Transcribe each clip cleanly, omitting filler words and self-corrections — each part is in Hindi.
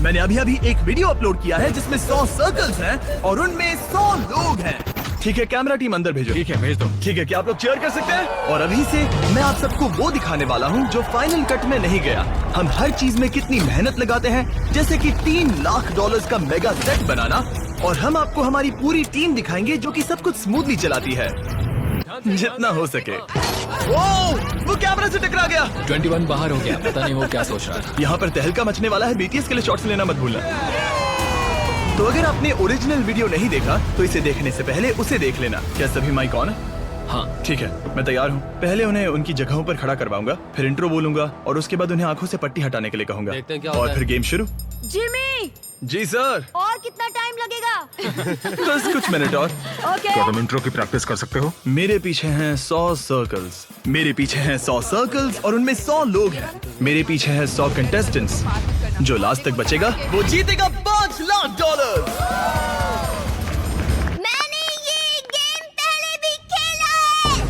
मैंने अभी अभी एक वीडियो अपलोड किया है जिसमें 100 सर्कल्स हैं और उनमें 100 लोग हैं। ठीक है, कैमरा टीम अंदर भेजो। ठीक है, भेज दो। ठीक है, क्या आप लोग चेयर कर सकते हैं? और अभी से मैं आप सबको वो दिखाने वाला हूँ जो फाइनल कट में नहीं गया। हम हर चीज में कितनी मेहनत लगाते हैं, जैसे कि $3 लाख का मेगा सेट बनाना, और हम आपको हमारी पूरी टीम दिखाएंगे जो कि सब कुछ स्मूथली चलाती है जितना हो सके। वो कैमरा से टकरा गया। 21 बाहर हो गया, पता नहीं वो क्या सोच रहा था। यहाँ पर तहलका मचने वाला है, BTS के लिए शॉट्स लेना मत भूलना। तो अगर आपने ओरिजिनल वीडियो नहीं देखा तो इसे देखने से पहले उसे देख लेना। क्या सभी माइक ऑन है? हाँ ठीक है, मैं तैयार हूँ। पहले उन्हें उनकी जगहों पर खड़ा करवाऊंगा, फिर इंट्रो बोलूंगा और उसके बाद उन्हें आंखों से पट्टी हटाने के लिए कहूंगा। देखते हैं क्या और होता है। फिर गेम शुरू। जिमी, जी सर। और कितना टाइम लगेगा? बस कुछ मिनट और। ओके। क्या तुम इंट्रो की प्रैक्टिस कर सकते हो? मेरे पीछे हैं 100 सर्कल्स। मेरे पीछे हैं 100 सर्कल्स और उनमें 100 लोग हैं। मेरे पीछे हैं 100 कंटेस्टेंट्स। जो लास्ट तक बचेगा वो जीतेगा $5 लाख। मैंने ये गेम पहले भी खेला है।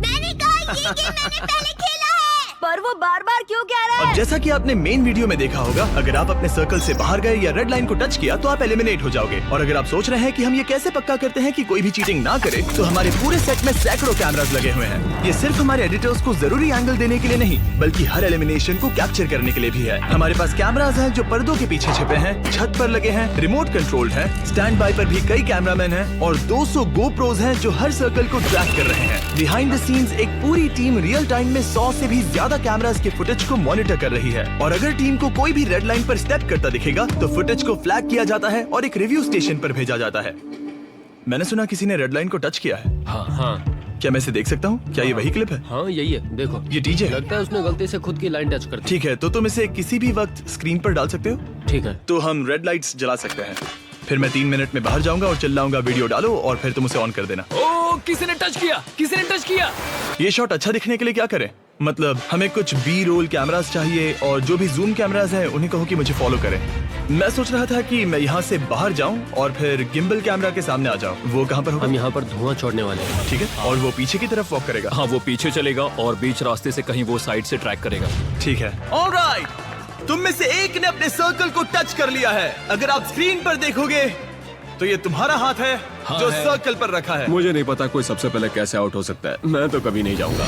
मैंने कहा ये गेम मैंने पहले खेला है। पर वो बार-बार क्यों कह रहा है? अब जैसा कि आपने मेन वीडियो में देखा होगा, अगर आप अपने सर्कल से बाहर गए या रेड लाइन को टच किया तो आप एलिमिनेट हो जाओगे। और अगर आप सोच रहे हैं कि हम ये कैसे पक्का करते हैं कि कोई भी चीटिंग ना करे, तो हमारे पूरे सेट में सैकड़ों कैमरास लगे हुए हैं। ये सिर्फ हमारे एडिटर्स को जरूरी एंगल देने के लिए नहीं, बल्कि हर एलिमिनेशन को कैप्चर करने के लिए भी है। हमारे पास कैमरास हैं जो पर्दों के पीछे छिपे हैं, छत पर लगे हैं, रिमोट कंट्रोल्ड हैं, स्टैंड बाय पर भी कई कैमरामैन हैं और 200 GoPros हैं जो हर सर्कल को ट्रैक कर रहे हैं। बिहाइंड द सीन्स एक पूरी टीम रियल टाइम में 100 से भी ज्यादा कैमरास के फुटेज को मॉनिटर कर रही है। और अगर टीम को कोई भी रेड लाइन पर स्टेप करता दिखेगा तो फुटेज को फ्लैग किया जाता है और एक रिव्यू स्टेशन पर भेजा जाता है। मैंने सुना किसी ने रेड लाइन को टच किया है। हाँ, क्या मैं इसे देख सकता हूँ? क्या ये वही क्लिप है? हाँ यही है, देखो। ये टीजे है? लगता है उसने गलती से खुद की लाइन टच कर दी। ठीक है, तो तुम इसे किसी भी वक्त स्क्रीन पर डाल सकते हो। ठीक है। तो हम रेड लाइट्स जला सकते हैं। फिर मैं 3 मिनट में बाहर जाऊंगा और चिल्लाऊंगा वीडियो डालो, और फिर तुम उसे ऑन कर देना। ओ, किसी ने टच किया, किसी ने टच किया। ये शॉट अच्छा दिखने के लिए क्या करें? मतलब हमें कुछ बी रोल कैमरास चाहिए, और जो भी जूम कैमरास हैं उन्हें कहो कि मुझे फॉलो करें। मैं सोच रहा था कि मैं यहाँ से बाहर जाऊं और फिर गिम्बल कैमरा के सामने आ जाऊं। वो कहाँ पर होगा? हम यहाँ पर धुआं छोड़ने वाले हैं। ठीक है, और वो पीछे की तरफ वॉक करेगा। हाँ, वो पीछे चलेगा और बीच रास्ते से कहीं वो साइड से ट्रैक करेगा। ठीक है। ऑलराइट, तुम में से एक ने अपने सर्कल को टच कर लिया है। अगर आप स्क्रीन पर देखोगे तो ये तुम्हारा हाथ है जो सर्कल पर रखा है। मुझे नहीं पता कोई सबसे पहले कैसे आउट हो सकता है। मैं तो कभी नहीं जाऊंगा।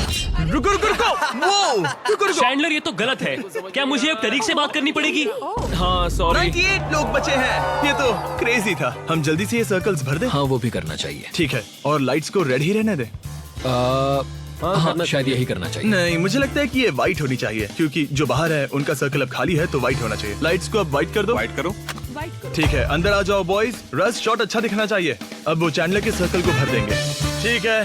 रुको रुको रुको, वो रुको रुको। चैंडलर, ये तो गलत है। क्या मुझे अब तरीक से बात करनी पड़ेगी? हाँ सॉरी। 98 लोग बचे हैं। ये तो क्रेजी था। हम जल्दी से ये सर्कल्स भर दें। हाँ, वो भी करना चाहिए। ठीक है, और लाइट्स को रेड ही रहने दें। हाँ, शायद यही करना चाहिए। नहीं, मुझे लगता है कि ये व्हाइट होनी चाहिए, क्योंकि जो बाहर है उनका सर्कल अब खाली है, तो व्हाइट होना चाहिए। लाइट्स को अब व्हाइट कर दो। वाइट करो। ठीक है, अंदर आ जाओ बॉयज। रस शॉट अच्छा दिखना चाहिए। अब वो चैंडलर के सर्कल को भर देंगे। ठीक है,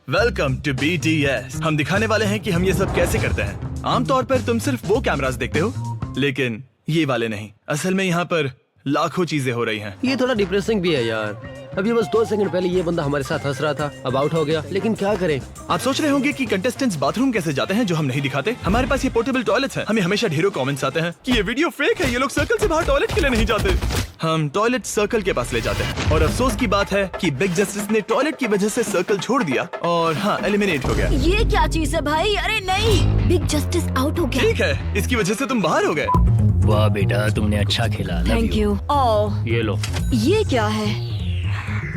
वेलकम टू BTS। हम दिखाने वाले हैं कि हम ये सब कैसे करते हैं। आमतौर पर तुम सिर्फ वो कैमरास देखते हो, लेकिन ये वाले नहीं। असल में यहाँ पर लाखों चीजें हो रही हैं। ये थोड़ा डिप्रेसिंग भी है यार। अभी बस 2 सेकंड पहले ये बंदा हमारे साथ हंस रहा था, अब आउट हो गया। लेकिन क्या करें? आप सोच रहे होंगे कि कंटेस्टेंट्स बाथरूम कैसे जाते हैं जो हम नहीं दिखाते। हमारे पास ये पोर्टेबल टॉयलेट्स हैं। हमें हमेशा ढेरों कमेंट्स आते हैं कि ये वीडियो फेक है, ये लोग सर्कल से बाहर टॉयलेट के लिए नहीं जाते। हम टॉयलेट सर्कल के पास ले जाते हैं। और अफसोस की बात है कि बिग जस्टिस ने टॉयलेट की वजह से सर्कल छोड़ दिया और हाँ, एलिमिनेट हो गया। ये क्या चीज है भाई? अरे नहीं, बिग जस्टिस आउट हो गया। ठीक है, इसकी वजह से तुम बाहर हो गए। वाह बेटा, तुमने अच्छा खेला। Thank you. ओह, ये लो। ये क्या है?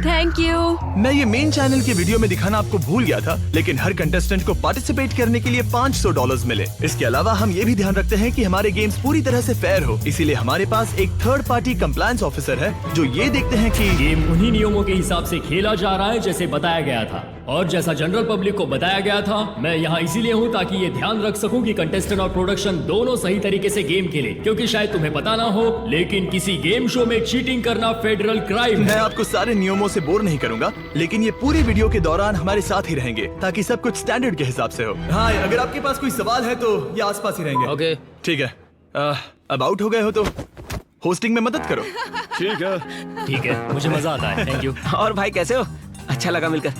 Thank you. मैं ये मेन चैनल की वीडियो में दिखाना आपको भूल गया था, लेकिन हर कंटेस्टेंट को पार्टिसिपेट करने के लिए $500 मिले। इसके अलावा हम ये भी ध्यान रखते हैं कि हमारे गेम्स पूरी तरह से फेयर हो, इसीलिए हमारे पास एक थर्ड पार्टी कंप्लायंस ऑफिसर है जो ये देखते हैं कि गेम उन्हीं नियमों के हिसाब से खेला जा रहा है जैसे बताया गया था, और जैसा जनरल पब्लिक को बताया गया था। मैं यहाँ इसीलिए हूँ ताकि ये ध्यान रख सकूँ कि कंटेस्टेंट और प्रोडक्शन दोनों सही तरीके से गेम खेले, क्योंकि शायद तुम्हें पता ना हो, लेकिन किसी गेम शो में चीटिंग करना फेडरल क्राइम मैं है। आपको सारे नियमों से बोर नहीं करूंगा, लेकिन ये पूरी वीडियो के दौरान हमारे साथ ही रहेंगे ताकि सब कुछ स्टैंडर्ड के हिसाब से हो। हाँ, अगर आपके पास कोई सवाल है तो ये आसपास ही रहेंगे। ओके। ठीक है। अब आउट हो गए हो तो होस्टिंग में मदद करो। ठीक है, मुझे मजा आता है। Thank you. और भाई कैसे हो? अच्छा लगा मिलकर।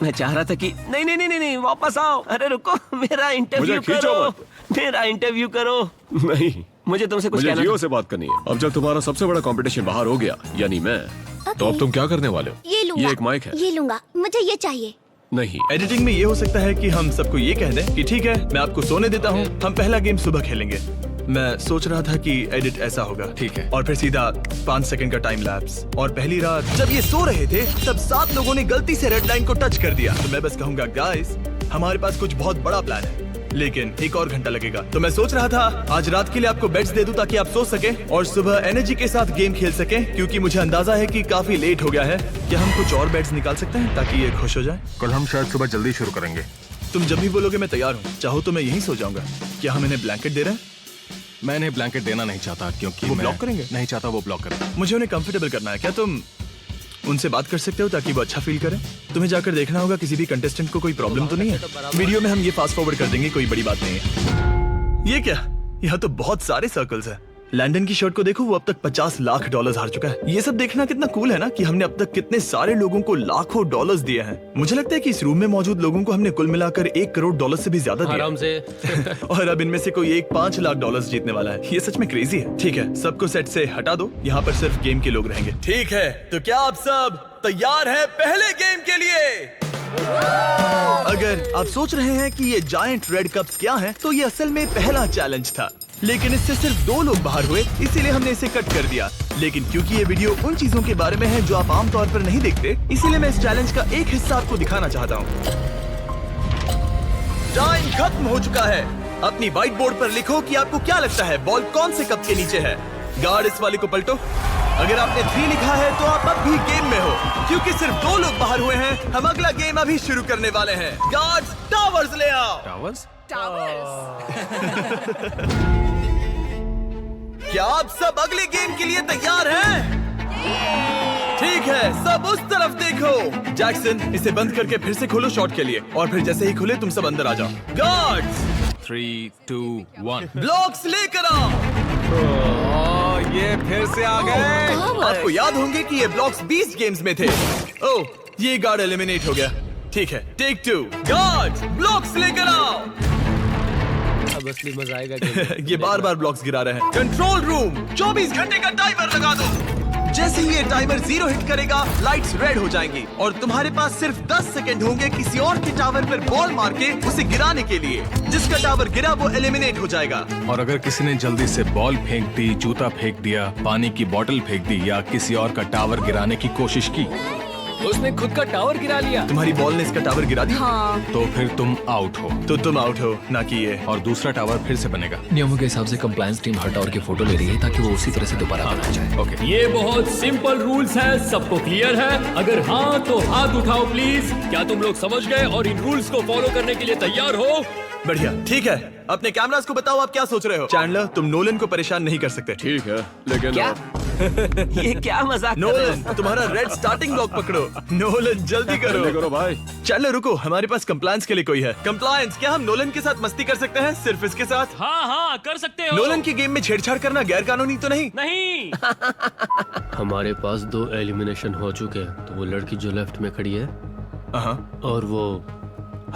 मैं चाह रहा था कि नहीं, वापस आओ। अरे रुको, मेरा इंटरव्यू मुझे खींचो करो। मत। मेरा इंटरव्यू करो। नहीं, मुझे तुमसे कुछ मुझे कहना जियो था। से बात करनी है। अब जब तुम्हारा सबसे बड़ा कंपटीशन बाहर हो गया, यानी मैं, तो अब तुम क्या करने वाले हो? ये लूंगा। ये एक माइक है। ये लूंगा, मुझे ये चाहिए। नहीं, एडिटिंग में ये हो सकता है कि हम सबको ये कह दें कि ठीक है, मैं आपको सोने देता हूँ, हम पहला गेम सुबह खेलेंगे। मैं सोच रहा था कि एडिट ऐसा होगा, ठीक है। और फिर सीधा 5 सेकंड का टाइम लैप्स। और पहली रात जब ये सो रहे थे तब 7 लोगों ने गलती से रेड लाइन को टच कर दिया। तो मैं बस कहूंगा गाइस, हमारे पास कुछ बहुत बड़ा प्लान है, लेकिन 1 और घंटा लगेगा। तो मैं सोच रहा था आज रात के लिए आपको बेड्स दे दूं ताकि आप सो सके और सुबह एनर्जी के साथ गेम खेल सके, क्योंकि मुझे अंदाजा है कि काफी लेट हो गया है। क्या हम कुछ और बेड्स निकाल सकते हैं ताकि ये खुश हो जाए? कल हम शायद सुबह जल्दी शुरू करेंगे। तुम जब भी बोलोगे मैं तैयार हूँ। चाहो तो मैं यहीं सो जाऊंगा। क्या हम इन्हें ब्लैंकेट दे रहे हैं? मैं इन्हें ब्लैंकेट देना नहीं चाहता क्योंकि वो मैं ब्लॉक करेंगे? नहीं चाहता वो ब्लॉक करें। मुझे उन्हें कंफर्टेबल करना है। क्या तुम उनसे बात कर सकते हो ताकि वो अच्छा फील करें? तुम्हें जाकर देखना होगा किसी भी कंटेस्टेंट को कोई प्रॉब्लम तो नहीं है। वीडियो में हम ये फास्ट फॉरवर्ड कर देंगे, कोई बड़ी बात नहीं है। ये क्या? यहाँ तो बहुत सारे सर्कल्स हैं। लैंडन की शर्ट को देखो, वो अब तक $50 लाख हार चुका है। ये सब देखना कितना कूल है ना कि हमने अब तक कितने सारे लोगों को लाखों डॉलर्स दिए हैं। मुझे लगता है कि इस रूम में मौजूद लोगों को हमने कुल मिलाकर $1 करोड़ से भी ज्यादा दिया। आराम से। और अब इनमें से कोई एक $5 लाख जीतने वाला है। ये सच में क्रेजी है। ठीक है, सबको सेट से हटा दो, यहाँ पर सिर्फ गेम के लोग रहेंगे। ठीक है, तो क्या आप सब तैयार हैं पहले गेम के लिए? अगर आप सोच रहे हैं कि ये जायंट रेड कप्स क्या हैं, तो ये असल में पहला चैलेंज था, लेकिन इससे सिर्फ 2 लोग बाहर हुए, इसीलिए हमने इसे कट कर दिया। लेकिन क्योंकि ये वीडियो उन चीजों के बारे में है जो आप आमतौर पर नहीं देखते, इसीलिए मैं इस चैलेंज का एक हिस्सा आपको दिखाना चाहता हूँ। टाइम खत्म हो चुका है। अपनी व्हाइट बोर्ड पर लिखो कि आपको क्या लगता है बॉल कौन से कप के नीचे है। गार्ड, इस वाले को पलटो। अगर आपने 3 लिखा है तो आप अब भी गेम में हो, क्योंकि सिर्फ 2 लोग बाहर हुए हैं। हम अगला गेम अभी शुरू करने वाले हैं। गार्ड्स, टावर्स ले आओ। टावर्स? क्या आप सब अगले गेम के लिए तैयार हैं? ठीक है, सब उस तरफ देखो। जैक्सन, इसे बंद करके फिर से खोलो शॉट के लिए, और फिर जैसे ही खुले तुम सब अंदर आ जाओ। गार्ड्स, 3, 2, 1। ब्लॉक्स लेकर आओ। ये फिर से आ गए। आपको याद होंगे कि ये ब्लॉक्स 20 गेम्स में थे। ओह, ये गार्ड एलिमिनेट हो गया। ठीक है, टेक 2। गार्ड्स, ब्लॉक्स लेकर आओ। अब असली मजा आएगा। ये बार-बार ब्लॉक्स गिरा रहे हैं। कंट्रोल रूम, 24 घंटे का टाइमर लगा दो। जैसे ही ये टाइमर 0 हिट करेगा, लाइट्स रेड हो जाएंगी और तुम्हारे पास सिर्फ 10 सेकंड होंगे किसी और के टावर पर बॉल मार के उसे गिराने के लिए। जिसका टावर गिरा वो एलिमिनेट हो जाएगा। और अगर किसी ने जल्दी से बॉल फेंक दी, जूता फेंक दिया, पानी की बोतल फेंक दी या किसी और का टावर गिराने की कोशिश की, उसने खुद का टावर गिरा लिया। तुम्हारी बॉल ने इसका टावर गिरा दिया। तो फिर तुम आउट हो तो तुम आउट हो, ना कि ये। और दूसरा टावर फिर से बनेगा। नियमों के हिसाब से कंप्लायंस टीम हर टावर की फोटो ले रही है ताकि वो उसी तरह से दोबारा बनाया जाए। ओके। ये बहुत सिंपल रूल्स है, सबको क्लियर है? अगर हाँ तो हाथ उठाओ प्लीज। क्या तुम लोग समझ गए और इन रूल्स को फॉलो करने के लिए तैयार हो? बढ़िया, ठीक है। अपने कैमरास को बताओ आप क्या सोच रहे हो। चैंडलर, तुम नोलन को परेशान नहीं कर सकते। ठीक है, लेकिन क्या? ये क्या मजाक कर रहे हो? नोलन, तुम्हारा रेड स्टार्टिंग ब्लॉक पकड़ो। नोलन, जल्दी करो। करो भाई। चैंडलर रुको, हमारे पास कंप्लायंस के लिए कोई है। कंप्लायंस, क्या हम नोलन के साथ मस्ती कर सकते हैं? सिर्फ इसके साथ? हाँ हाँ कर सकते हो। नोलन की गेम में छेड़छाड़ करना गैर कानूनी तो नहीं? नहीं। हमारे पास 2 एलिमिनेशन हो चुके हैं, तो वो लड़की जो लेफ्ट में खड़ी है हाँ। और वो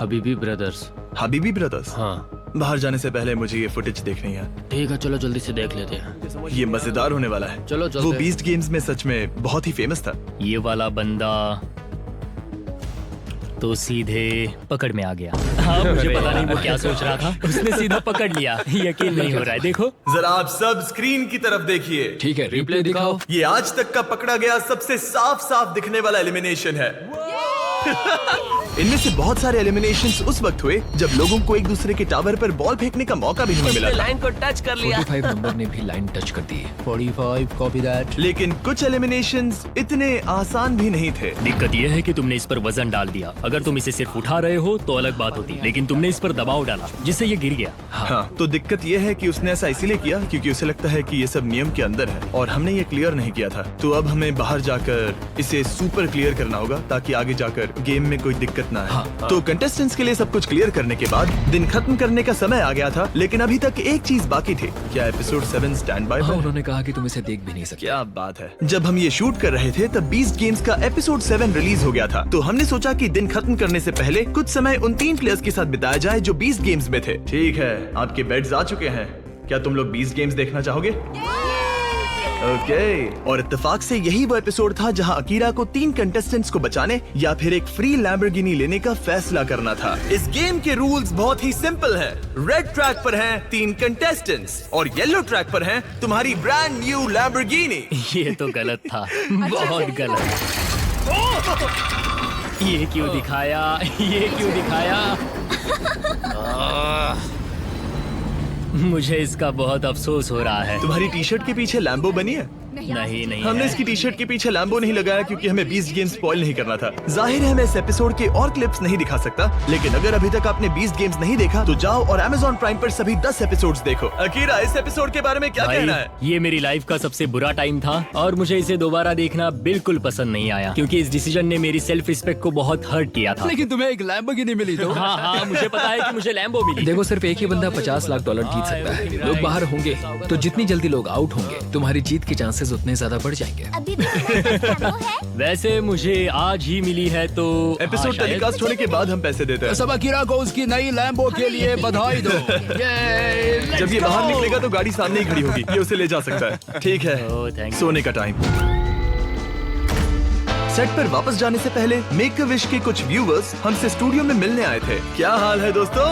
हबीबी ब्रदर्स। हबीबी ब्रदर्स? हाँ बाहर जाने से पहले मुझे ये फुटेज देखनी है। ठीक है, चलो जल्दी से देख लेते हैं। ये मजेदार होने वाला है। चलो चलते वो हैं। 20 गेम्स में सच में बहुत ही फेमस था। ये वाला बंदा तो सीधे पकड़ में आ गया। हाँ, मुझे पता नहीं वो क्या सोच रहा था, उसने सीधा पकड़ लिया। यकीन नहीं हो रहा है, देखो। जरा आप सब स्क्रीन की तरफ देखिए। ठीक है, रिप्ले दिखाओ। ये आज तक का पकड़ा गया सबसे साफ दिखने वाला एलिमिनेशन है। इनमें से बहुत सारे एलिमिनेशंस उस वक्त हुए जब लोगों को एक दूसरे के टावर पर बॉल फेंकने का मौका भी नहीं मिला उसने था। लाइन को टच कर लिया। 45 नंबर ने भी लाइन टच कर दी है। 45, कॉपी दैट। लेकिन कुछ एलिमिनेशंस इतने आसान भी नहीं थे। दिक्कत यह है कि तुमने इस पर वजन डाल दिया। अगर तुम इसे सिर्फ उठा रहे हो तो अलग बात होती, लेकिन तुमने इस पर दबाव डाला जिससे ये गिर गया। हाँ, तो दिक्कत ये है कि उसने ऐसा इसीलिए किया क्योंकि उसे लगता है कि ये सब नियम के अंदर है और हमने ये क्लियर नहीं किया था। तो अब हमें बाहर जाकर इसे सुपर क्लियर करना होगा ताकि आगे जाकर गेम में कोई दिक्कत ना आए। तो कंटेस्टेंट्स के लिए सब कुछ क्लियर करने के बाद दिन खत्म करने का समय आ गया था, लेकिन अभी तक एक चीज बाकी थी। क्या एपिसोड 7 स्टैंड बाय हाँ, है? उन्होंने कहा कि तुम इसे देख भी नहीं सकते। क्या बात है। जब हम ये शूट कर रहे थे तब 20 गेम्स का एपिसोड 7 रिलीज हो गया था, तो हमने सोचा कि दिन खत्म करने से पहले कुछ समय उन 3 प्लेयर्स के साथ बिताया जाए जो 20 गेम्स में थे। ठीक है, आपके बेड्स आ चुके हैं। क्या तुम लोग 20 गेम्स देखना चाहोगे? ओके। और इत्तेफाक से यही वो एपिसोड था जहां अकीरा को 3 कंटेस्टेंट्स को बचाने या फिर एक फ्री लैम्बोर्गिनी लेने का फैसला करना था। इस गेम के रूल्स बहुत ही सिंपल है। रेड ट्रैक पर हैं 3 कंटेस्टेंट्स और येलो ट्रैक पर हैं तुम्हारी ब्रांड न्यू लैम्बोर्गिनी। ये तो गलत था, बहुत गलत। ये क्यों दिखाया, ये क्यों दिखाया? मुझे इसका बहुत अफसोस हो रहा है। तुम्हारी टी शर्ट के पीछे लैम्बो बनी है? नहीं हमने है। इसकी टी शर्ट के पीछे लैम्बो नहीं लगाया क्योंकि हमें 20 गेम्स स्पॉइल नहीं करना था। जाहिर है मैं इस एपिसोड के और क्लिप्स नहीं दिखा सकता, लेकिन अगर अभी तक आपने 20 गेम्स नहीं देखा तो जाओ और Amazon प्राइम पर सभी 10 एपिसोड्स देखो। अकीरा, इस एपिसोड के बारे में क्या भाई, कहना है? ये मेरी लाइफ का सबसे बुरा टाइम था और मुझे इसे दोबारा देखना बिल्कुल पसंद नहीं आया क्योंकि इस डिसीजन ने मेरी सेल्फ रिस्पेक्ट को बहुत हर्ट किया था। लेकिन तुम्हें एक लैम्बोर्गिनी मिली तो। हाँ, मुझे पता है कि मुझे लैम्बो मिली। देखो, सिर्फ एक ही बंदा $50 लाख जीत सकता है। लोग बाहर होंगे तो जितनी जल्दी लोग आउट होंगे तुम्हारी जीत के चांसेस उतने ज्यादा बढ़ जाएंगे। अभी भी तुम्हारे पास लैम्बो है? वैसे मुझे आज ही मिली है तो एपिसोड हाँ, शायद। टेलीकास्ट होने के बाद हम पैसे देते हैं। सब अकीरा को उसकी नई लैम्बो के लिए बधाई दो। जब ये बाहर निकलेगा तो गाड़ी सामने ही खड़ी होगी, ये उसे ले जा सकता है। ठीक है, ओह, thank you। सोने का टाइम। सेट पर वापस जाने से पहले मेक अ विश के कुछ व्यूवर्स हमसे स्टूडियो में मिलने आए थे। क्या हाल है दोस्तों?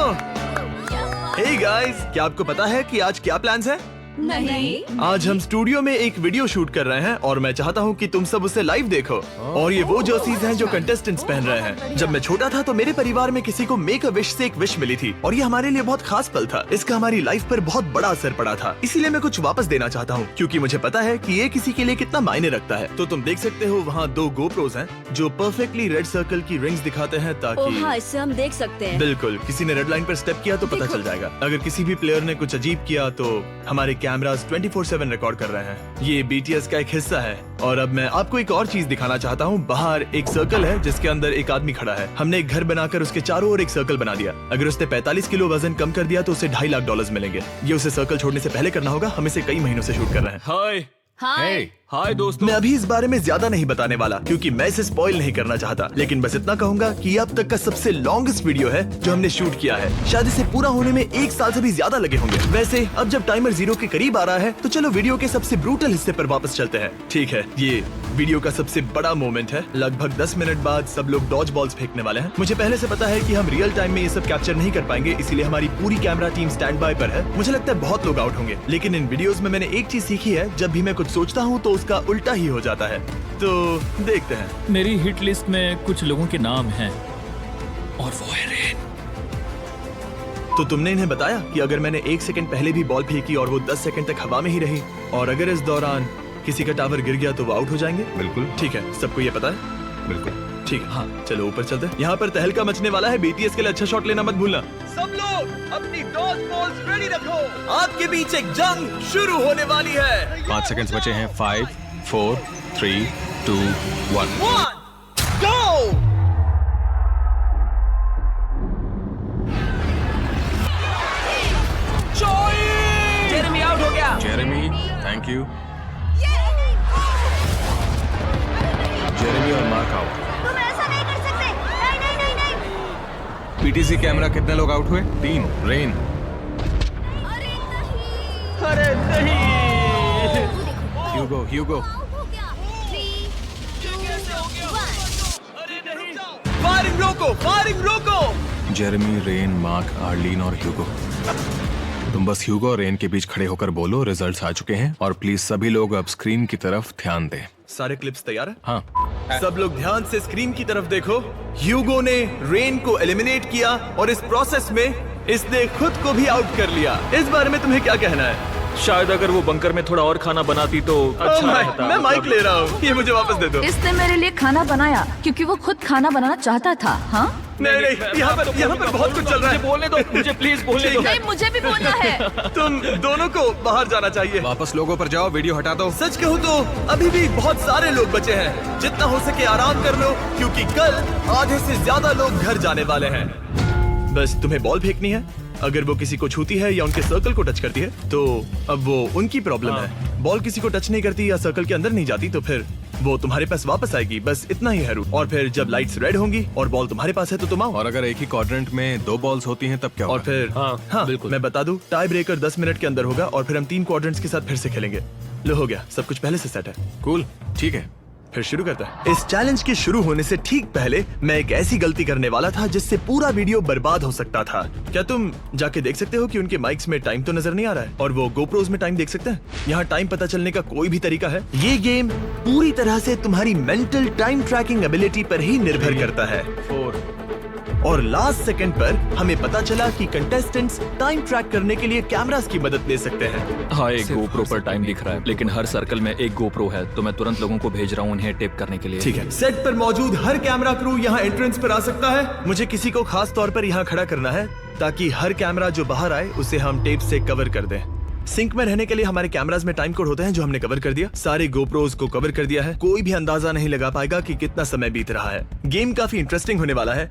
हे गाइस, क्या आपको पता है कि आज क्या प्लान्स हैं? नहीं। आज हम स्टूडियो में एक वीडियो शूट कर रहे हैं और मैं चाहता हूँ कि तुम सब उसे लाइव देखो। और ये वो जर्सीज हैं जो कंटेस्टेंट्स पहन रहे हैं। जब मैं छोटा था तो मेरे परिवार में किसी को मेक अ विश से एक विश मिली थी और ये हमारे लिए बहुत खास पल था। इसका हमारी लाइफ पर बहुत बड़ा असर पड़ा था, इसीलिए मैं कुछ वापस देना चाहता हूँ क्योंकि मुझे पता है कि ये किसी के लिए कितना मायने रखता है। तो तुम देख सकते हो वहाँ 2 GoPros हैं जो परफेक्टली रेड सर्कल की रिंग्स दिखाते हैं ताकि हाँ, इससे हम देख सकते हैं। बिल्कुल, किसी ने रेड लाइन पर स्टेप किया तो पता चल जाएगा। अगर किसी भी प्लेयर ने कुछ अजीब किया तो हमारे कैमरास 24/7 रिकॉर्ड कर रहे हैं। ये BTS का एक हिस्सा है। और अब मैं आपको एक और चीज दिखाना चाहता हूँ। बाहर एक सर्कल है जिसके अंदर एक आदमी खड़ा है। हमने एक घर बनाकर उसके चारों ओर एक सर्कल बना दिया। अगर उसने 45 किलो वजन कम कर दिया तो उसे $2.5 लाख मिलेंगे। ये उसे सर्कल छोड़ने से पहले करना होगा। हम इसे कई महीनों से शूट कर रहे हैं। हाय हाय। हाय दोस्तों। मैं अभी इस बारे में ज्यादा नहीं बताने वाला क्योंकि मैं इसे स्पॉइल नहीं करना चाहता, लेकिन बस इतना कहूंगा कि ये अब तक का सबसे लॉन्गेस्ट वीडियो है जो हमने शूट किया है। शायद इसे पूरा होने में 1 साल से भी ज्यादा लगे होंगे। वैसे अब जब टाइमर 0 के करीब आ रहा है तो चलो वीडियो के सबसे ब्रूटल हिस्से पर वापस चलते हैं। ठीक है, ये वीडियो का सबसे बड़ा मोमेंट है। लगभग 10 मिनट बाद सब लोग डॉज बॉल्स फेंकने वाले हैं। मुझे पहले से पता है कि हम रियल टाइम में ये सब कैप्चर नहीं कर पाएंगे, इसीलिए हमारी पूरी कैमरा टीम स्टैंड बाय पर है। मुझे लगता है बहुत लोग आउट होंगे, लेकिन इन वीडियोस में मैंने एक चीज सीखी है, जब भी मैं कुछ सोचता हूँ तो उसका उल्टा ही हो जाता है। तो देखते हैं। मेरी हिट लिस्ट में कुछ लोगों के नाम हैं और वो है रेन। तो तुमने इन्हें बताया कि अगर मैंने 1 सेकंड पहले भी बॉल फेंकी और वो 10 सेकंड तक हवा में ही रही और अगर इस दौरान किसी का टावर गिर गया तो वो आउट हो जाएंगे? बिल्कुल ठीक है, सबको ये पता है? बिल्कुल ठीक है, हाँ चलो ऊपर चलते हैं। यहाँ पर तहलका मचने वाला है। BTS के लिए अच्छा शॉट लेना मत भूलना। सब लोग अपनी डॉज बॉल्स रेडी रखो, आपके बीच एक जंग शुरू होने वाली है। 5 सेकंड्स बचे हैं। 5 4 3 2 1 गो! जेरेमी आउट हो गया। Jeremy, thank you. जेरेमी और मार्क आउट। तुम ऐसा नहीं कर सकते। नहीं नहीं नहीं नहीं। PTC कैमरा कितने लोग आउट हुए? 3। रेन। अरे नहीं। ह्यूगो। आउट हो गया। 3 2 1। फायरिंग रोको। जेरेमी, रेन, मार्क, आर्लीन और ह्यूगो। तुम बस ह्यूगो और रेन के बीच खड़े होकर बोलो रिजल्ट्स आ चुके हैं और प्लीज सभी लोग अब स्क्रीन की तरफ ध्यान दें। सारे क्लिप्स तैयार है? हाँ। सब लोग ध्यान से स्क्रीन की तरफ देखो। ह्यूगो ने रेन को एलिमिनेट किया और इस प्रोसेस में इसने खुद को भी आउट कर लिया। इस बारे में तुम्हें क्या कहना है? शायद अगर वो बंकर में थोड़ा और खाना बनाती तो अच्छा रहता। मैं माइक ले रहा हूँ, ये मुझे वापस दे दो। इसने मेरे लिए खाना बनाया क्योंकि वो खुद खाना बनाना चाहता था। हाँ नहीं, यहाँ पर बहुत कुछ चल रहा है। बोलने दो मुझे, प्लीज बोलने दो। नहीं, मुझे भी बोलना है। तुम दोनों को बाहर जाना चाहिए। वापस लोगों पर जाओ, वीडियो हटा दो। सच कहूँ तो अभी भी बहुत सारे लोग बचे हैं। जितना हो सके आराम कर लो क्योंकि कल आधे से ज्यादा लोग घर जाने वाले हैं। बस तुम्हें बॉल फेंकनी है। अगर वो किसी को छूती है या उनके सर्कल को टच करती है तो अब वो उनकी प्रॉब्लम है। बॉल किसी को टच नहीं करती या सर्कल के अंदर नहीं जाती तो फिर वो तुम्हारे पास वापस आएगी। बस इतना ही है रूल। और फिर जब लाइट्स रेड होंगी और बॉल तुम्हारे पास है तो तुम आओ। और अगर एक ही क्वाड्रेंट में 2 बॉल्स होती हैं तब क्या और होगा? फिर हाँ, बिल्कुल मैं बता दूं, टाई ब्रेकर 10 मिनट के अंदर होगा और फिर हम 3 क्वाड्रेंट्स के साथ फिर से खेलेंगे। लो हो गया, सब कुछ पहले से सेट है। कूल, ठीक है। फिर शुरू करता है। इस चैलेंज के शुरू होने से ठीक पहले मैं एक ऐसी गलती करने वाला था जिससे पूरा वीडियो बर्बाद हो सकता था। क्या तुम जाके देख सकते हो कि उनके माइक्स में टाइम तो नजर नहीं आ रहा है और वो गोप्रोज में टाइम देख सकते हैं? यहाँ टाइम पता चलने का कोई भी तरीका है? ये गेम पूरी तरह से तुम्हारी मेंटल टाइम ट्रैकिंग एबिलिटी पर ही निर्भर करता है। 4 और लास्ट सेकंड पर हमें पता चला कि कंटेस्टेंट्स टाइम ट्रैक करने के लिए कैमरास की मदद ले सकते हैं। हाँ, एक गोप्रो पर टाइम दिख रहा है, लेकिन हर सर्कल में एक गोप्रो है, तो मैं तुरंत लोगों को भेज रहा हूँ उन्हें टेप करने के लिए। ठीक है, सेट पर मौजूद हर कैमरा क्रू यहाँ एंट्रेंस पर आ सकता है। मुझे किसी को खास तौर पर यहाँ खड़ा करना है ताकि हर कैमरा जो बाहर आए उसे हम टेप से कवर कर दें। सिंक में रहने के लिए हमारे कैमरास में टाइम कोड होते हैं जो हमने कवर कर दिया। सारे गोप्रोज को कवर कर दिया है। कोई भी अंदाजा नहीं लगा पाएगा कि कितना समय बीत रहा है। गेम काफी इंटरेस्टिंग होने वाला है।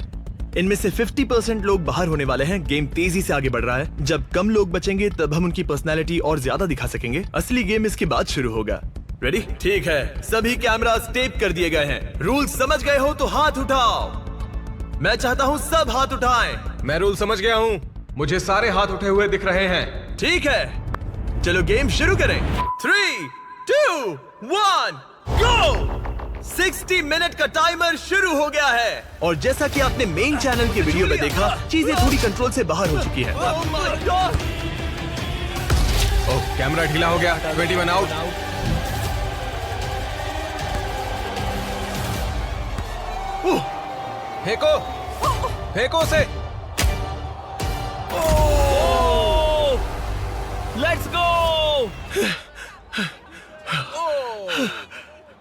इनमें से 50% लोग बाहर होने वाले हैं। गेम तेजी से आगे बढ़ रहा है। जब कम लोग बचेंगे तब हम उनकी पर्सनैलिटी और ज्यादा दिखा सकेंगे। असली गेम इसके बाद शुरू होगा। रेडी? ठीक है, सभी कैमरास टेप कर दिए गए हैं। रूल समझ गए हो तो हाथ उठाओ। मैं चाहता हूँ सब हाथ उठाएं। मैं रूल समझ गया हूँ। मुझे सारे हाथ उठे हुए दिख रहे हैं। ठीक है, चलो गेम शुरू करें। 3, 2, 1, गो! 60 मिनट का टाइमर शुरू हो गया है और जैसा कि आपने मेन चैनल के वीडियो में देखा, चीजें थोड़ी कंट्रोल से बाहर हो चुकी हैं। ओह, कैमरा ढीला हो गया। 21 आउट। फेंको, फेंको उसे। Let's go.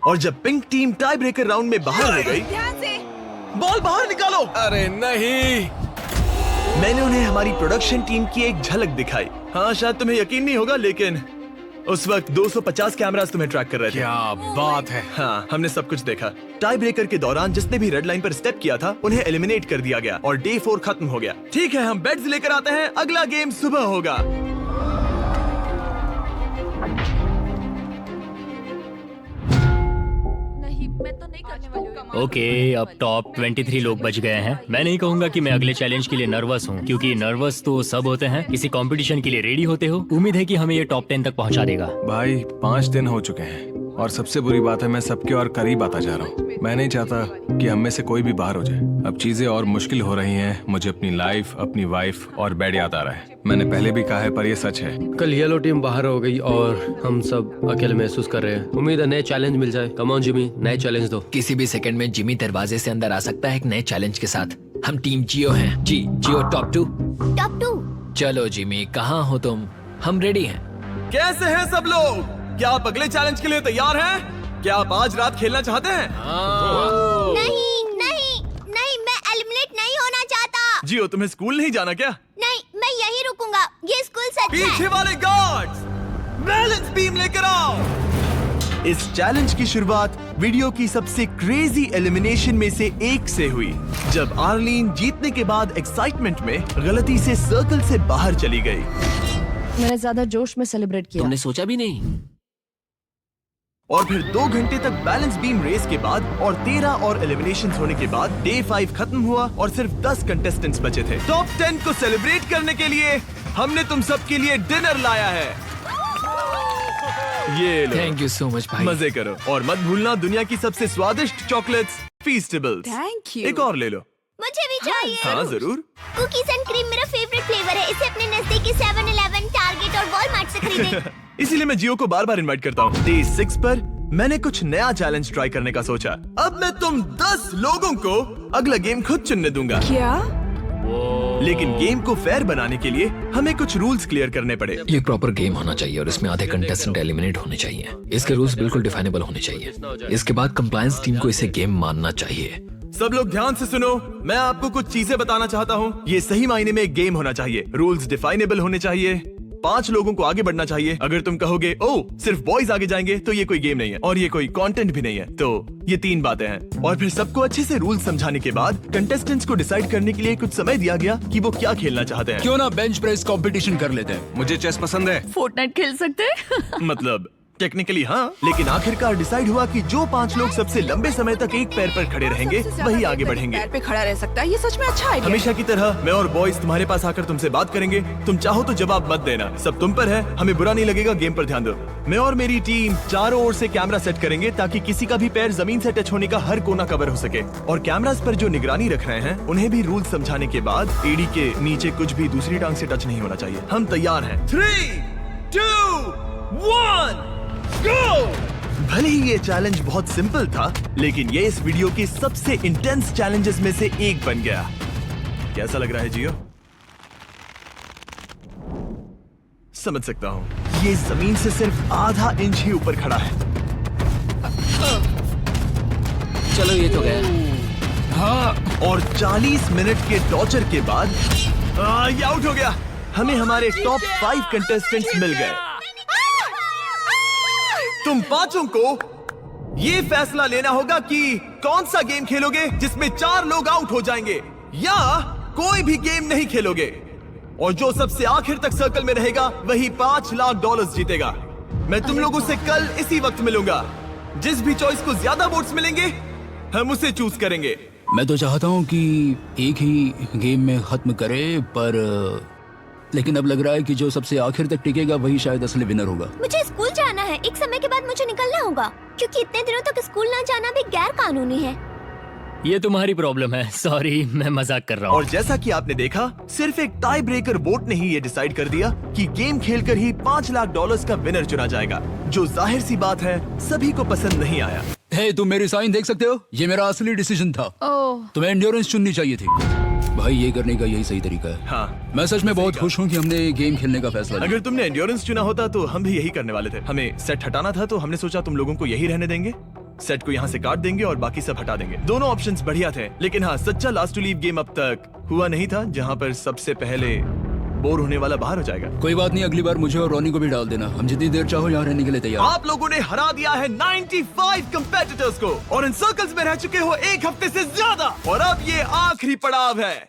और जब pink team tie breaker round में बाहर हो गई, बॉल बाहर निकालो। अरे नहीं। मैंने उन्हें हमारी प्रोडक्शन टीम की एक झलक दिखाई। हाँ, शायद तुम्हें यकीन नहीं होगा, लेकिन उस वक्त 250 कैमरास तुम्हें ट्रैक कर रहे थे। क्या बात है। हाँ, हमने सब कुछ देखा। टाई ब्रेकर के दौरान जिसने भी रेड लाइन पर स्टेप किया था उन्हें एलिमिनेट कर दिया गया और डे 4 खत्म हो गया। ठीक है, हम बेड्स लेकर आते हैं। अगला गेम सुबह होगा। मैं तो नहीं करने वाली हूँ। ओके, अब टॉप 23 लोग बच गए हैं। मैं नहीं कहूंगा कि मैं अगले चैलेंज के लिए नर्वस हूँ, क्योंकि नर्वस तो सब होते हैं। किसी कंपटीशन के लिए रेडी होते हो? उम्मीद है कि हमें ये टॉप 10 तक पहुँचा देगा। भाई 5 दिन हो चुके हैं और सबसे बुरी बात है मैं सबके और करीब आता जा रहा हूँ। मैं नहीं चाहता कि हम में से कोई भी बाहर हो जाए। अब चीजें और मुश्किल हो रही हैं। मुझे अपनी लाइफ, अपनी वाइफ और बेड याद आ रहा है। मैंने पहले भी कहा है पर ये सच है। कल येलो टीम बाहर हो गई और हम सब अकेले महसूस कर रहे हैं। उम्मीद है नए चैलेंज मिल जाए। कम ऑन जिमी, नए चैलेंज दो। किसी भी सेकंड में जिमी दरवाजे से अंदर आ सकता है एक नए चैलेंज के साथ। हम टीम जियो हैं। जी, जियो टॉप 2। टॉप 2। चलो जिमी, कहाँ हो तुम? हम रेडी हैं। कैसे हैं सब लोग? क्या आप अगले चैलेंज के लिए तैयार हैं? क्या आप आज रात खेलना चाहते हैं? नहीं नहीं नहीं, मैं एलिमिनेट नहीं होना चाहता। जियो, तुम्हें स्कूल नहीं जाना क्या? नहीं, मैं यहीं रुकूंगा। ये स्कूल सच पीछे है। वाले गार्ड्स, बैलेंस बीम लेकर आओ। इस चैलेंज की शुरुआत वीडियो की सबसे क्रेजी एलिमिनेशन में से एक से हुई, जब आर्लीन जीतने के बाद एक्साइटमेंट में गलती से सर्कल से बाहर चली गई। मैंने ज्यादा जोश में सेलिब्रेट किया। तुमने सोचा भी नहीं। और फिर 2 घंटे तक बैलेंस बीम रेस के बाद और 13 और एलिमिनेशंस होने के बाद डे 5 खत्म हुआ और सिर्फ 10 कंटेस्टेंट्स बचे थे। टॉप 10 को सेलिब्रेट करने के लिए हमने तुम सबके लिए डिनर लाया है। ये लो। थैंक यू सो मच भाई। मजे करो और मत भूलना दुनिया की सबसे स्वादिष्ट चॉकलेट्स फीस्टेबल्स। Thank you. एक और ले लो। मुझे भी चाहिए। हाँ जरूर। कुकीज एंड क्रीम मेरा फेवरेट फ्लेवर है। इसे अपने नजदीकी 7-Eleven, टारगेट और वॉलमार्ट से खरीदें। इसीलिए मैं जियो को बार बार इनवाइट करता हूँ। डे 6 पर मैंने कुछ नया चैलेंज ट्राई करने का सोचा। अब मैं तुम 10 लोगों को अगला गेम खुद चुनने दूंगा। क्या? लेकिन गेम को फेयर बनाने के लिए हमें कुछ रूल्स क्लियर करने पड़े। ये प्रॉपर गेम होना चाहिए और इसमें आधे कंटेस्टेंट एलिमिनेट होने चाहिए। इसके रूल्स बिल्कुल डिफाइनेबल होने चाहिए। इसके बाद कंप्लायंस टीम को इसे गेम मानना चाहिए। सब लोग ध्यान से सुनो, मैं आपको कुछ चीजें बताना चाहता हूँ। ये सही मायने में एक गेम होना चाहिए। रूल्स डिफाइनेबल होने चाहिए। 5 लोगों को आगे बढ़ना चाहिए। अगर तुम कहोगे ओ सिर्फ बॉयज आगे जाएंगे तो ये कोई गेम नहीं है और ये कोई कंटेंट भी नहीं है। तो ये 3 बातें हैं। और फिर सबको अच्छे से रूल्स समझाने के बाद कंटेस्टेंट्स को डिसाइड करने के लिए कुछ समय दिया गया कि वो क्या खेलना चाहते हैं। क्यों ना बेंच प्रेस कंपटीशन कर लेते हैं? मुझे चेस पसंद है। फोर्टनाइट खेल सकते हैं? मतलब टेक्निकली हाँ, लेकिन आखिरकार डिसाइड हुआ कि जो 5 लोग सबसे लंबे समय तक एक पैर पर खड़े रहेंगे वही आगे बढ़ेंगे। पैर पे खड़ा रह सकता है, ये सच में अच्छा आइडिया। हमेशा की तरह मैं और बॉयज तुम्हारे पास आकर तुमसे बात करेंगे। तुम चाहो तो जवाब मत देना, सब तुम पर है। हमें बुरा नहीं लगेगा, गेम पर ध्यान दो। मैं और मेरी टीम चारों ओर से कैमरा सेट करेंगे ताकि किसी का भी पैर जमीन से टच होने का हर कोना कवर हो सके। और कैमरास पर जो निगरानी रख रहे हैं उन्हें भी रूल समझाने के बाद एडी के नीचे कुछ भी दूसरी टांग से टच नहीं होना चाहिए। हम तैयार हैं। 3, 2, 1 गो! भले ही ये चैलेंज बहुत सिंपल था, लेकिन ये इस वीडियो के सबसे इंटेंस चैलेंजेस में से एक बन गया। कैसा लग रहा है जियो? समझ सकता हूँ, ये जमीन से सिर्फ आधा इंच ही ऊपर खड़ा है। चलो ये तो गया। हाँ, और 40 मिनट के टॉर्चर के बाद ये आउट हो गया। हमें हमारे टॉप 5 कंटेस्टेंट्स मिल गए। तुम पांचों को ये फैसला लेना होगा कि कौन सा गेम खेलोगे जिसमें 4 लोग आउट हो जाएंगे, या कोई भी गेम नहीं खेलोगे। और जो सबसे आखिर तक सर्कल में रहेगा वही $5 लाख जीतेगा। मैं तुम लोगों से कल इसी वक्त मिलूंगा। जिस भी चॉइस को ज्यादा वोट्स मिलेंगे हम उसे चूज करेंगे। मैं तो चाहता हूँ कि एक ही गेम में खत्म करे, पर लेकिन अब लग रहा है कि जो सबसे आखिर तक टिकेगा वही शायद असली विनर होगा। मुझे स्कूल जाना है, एक समय के बाद मुझे निकलना होगा, क्योंकि इतने दिनों तक स्कूल ना जाना भी गैर कानूनी है। ये तुम्हारी प्रॉब्लम है, सॉरी मैं मजाक कर रहा हूँ। और जैसा कि आपने देखा, सिर्फ एक टाई ब्रेकर वोट ने ही ये डिसाइड कर दिया कि गेम खेलकर ही $5 लाख का विनर चुना जाएगा, जो जाहिर सी बात है सभी को पसंद नहीं आया। हे, तुम मेरी साइन देख सकते हो? ये मेरा असली डिसीजन था। तुम्हें एंड्योरेंस चुननी चाहिए थी। भाई, ये करने का यही सही तरीका है। हाँ, मैं सच में बहुत खुश हूँ कि हमने गेम खेलने का फैसला लिया। अगर तुमने एंड्योरेंस चुना होता तो हम भी यही करने वाले थे। हमें सेट हटाना था तो हमने सोचा तुम लोगों को यही रहने देंगे, सेट को यहाँ से काट देंगे और बाकी सब हटा देंगे। दोनों ऑप्शंस बढ़िया थे, लेकिन हाँ, सच्चा लास्ट टू लीव गेम अब तक हुआ नहीं था जहाँ पर सबसे पहले बोर होने वाला बाहर हो जाएगा। कोई बात नहीं, अगली बार मुझे और रोनी को भी डाल देना। हम जितनी देर चाहो यहाँ रहने के लिए तैयार। आप लोगों ने हरा दिया है 95 कंपेटिटर्स को और इन सर्कल्स में रह चुके हो 1 हफ्ते से ज्यादा, और अब ये आखिरी पड़ाव है।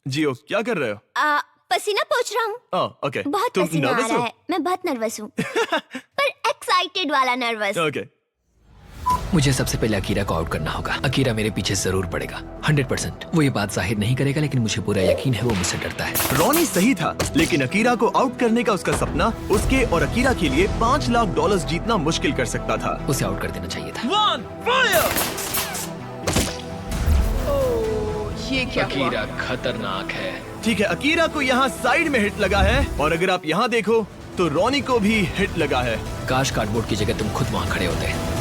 जियो, क्या कर रहे हो? पसीना पोंछ रहा हूँ। ओके। बहुत तुम पसीना आ नर्वस रहा हो? है। मैं बहुत नर्वस हूँ पर एक्साइटेड वाला नर्वस। ओके। मुझे सबसे पहले अकीरा को आउट करना होगा। अकीरा मेरे पीछे जरूर पड़ेगा 100%। वो ये बात जाहिर नहीं करेगा, लेकिन मुझे पूरा यकीन है वो मुझसे डरता है। रॉनी सही था, लेकिन अकीरा को आउट करने का उसका सपना उसके और अकीरा के लिए $5 लाख जीतना मुश्किल कर सकता था। उसे आउट कर देना चाहिए था। One, fire! ये क्या हुआ? अकीरा खतरनाक है। ठीक है, अकीरा को यहाँ साइड में हिट लगा है, और अगर आप यहाँ देखो तो रॉनी को भी हिट लगा है। काश कार्डबोर्ड की जगह तुम खुद वहाँ खड़े होते।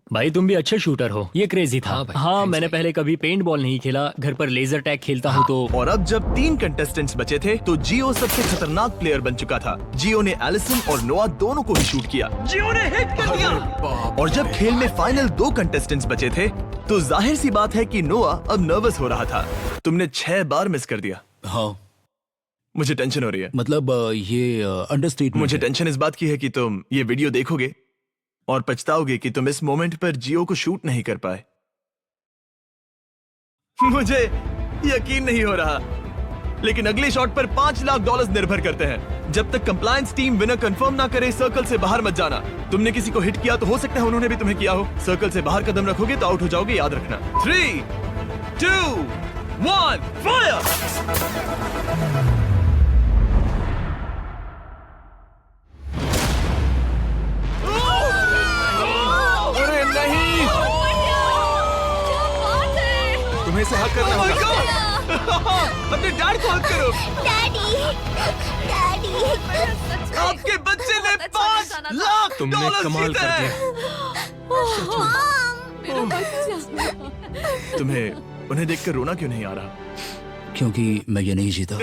भाई तुम भी अच्छे शूटर हो, ये क्रेजी था। हाँ भाई, हाँ, thanks मैंने भाई। पहले कभी पेंट बॉल नहीं खेला, घर पर लेजर टैग खेलता हूँ तो। और अब जब 3 कंटेस्टेंट्स बचे थे तो जियो सबसे खतरनाक प्लेयर बन चुका था। जियो ने एलिसन और नोआ दोनों को ही शूट किया। जियो ने हिट कर दिया। और जब खेल में फाइनल 2 कंटेस्टेंट्स बचे थे तो जाहिर सी बात है कि नोआ अब नर्वस हो रहा था। तुमने 6 बार मिस कर दिया। हाँ, मुझे टेंशन हो रही है। मतलब ये अंडरस्टेटमेंट। मुझे टेंशन इस बात की है कि तुम ये वीडियो देखोगे और पछताओगे कि तुम इस मोमेंट पर जियो को शूट नहीं कर पाए। मुझे यकीन नहीं हो रहा, लेकिन अगले शॉट पर $5 लाख निर्भर करते हैं। जब तक कंप्लायंस टीम विनर कंफर्म ना करे, सर्कल से बाहर मत जाना। तुमने किसी को हिट किया तो हो सकता है उन्होंने भी तुम्हें किया हो। सर्कल से बाहर कदम रखोगे तो आउट हो जाओगे, याद रखना। 3, 2, 1, फायर! अरे नहीं, तुम्हें से हक करना होगा। अपने डैड को हक करो। Daddy, daddy. आपके बच्चे ने $5 लाख तुमने कमाल जीते कर हैं। तुम्हें उन्हें देखकर रोना क्यों नहीं आ रहा? क्योंकि मैं ये नहीं जीता।